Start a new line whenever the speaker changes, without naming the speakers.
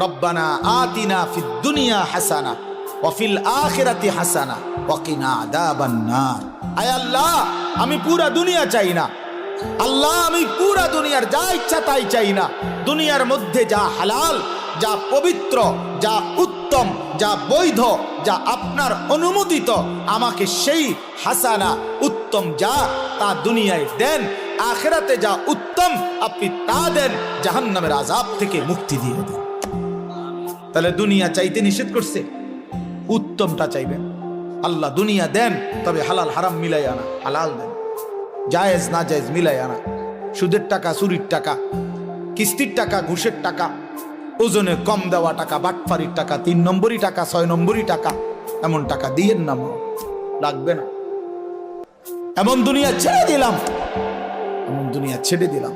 রব্বানা আতিনা ফিদ দুনিয়া হাসানা ওয়া ফিল আখিরাতি হাসানা ওয়া কিনা আযাবান নার। আয় আল্লাহ, আমি পুরা দুনিয়া চাই না আল্লাহ, আমি পুরা দুনিয়ার যা ইচ্ছা তাই চাই না। দুনিয়ার মধ্যে যা হালাল, যা পবিত্র, যা উত্তম, যা বৈধ, যা আপনার অনুমোদিত, আমাকে সেই হাসানা উত্তম যা তা দুনিয়ায় দেন। আখিরাতে যা উত্তম আপনি তা দেন, জাহান্নামের আযাব থেকে মুক্তি দিয়ে দেন। তাহলে দুনিয়া চাইতে নিষেধ করছে, উত্তমটা চাইবেন। আল্লাহ দুনিয়া দেন, তবে হালাল হারাম মিলাই আনা, হালাল দেন, জায়েজ না জায়েজ মিলাই আনা। সুদের টাকা, চুরির টাকা, কিস্তির টাকা, ঘুষের টাকা, ওজনে কম দেওয়া টাকা, বাটফারির টাকা, 3 নম্বরই টাকা, 6 নম্বরই টাকা, এমন টাকা দিয়েন না, লাগবে না। এমন দুনিয়া ছেড়ে দিলাম, এমন দুনিয়া ছেড়ে দিলাম।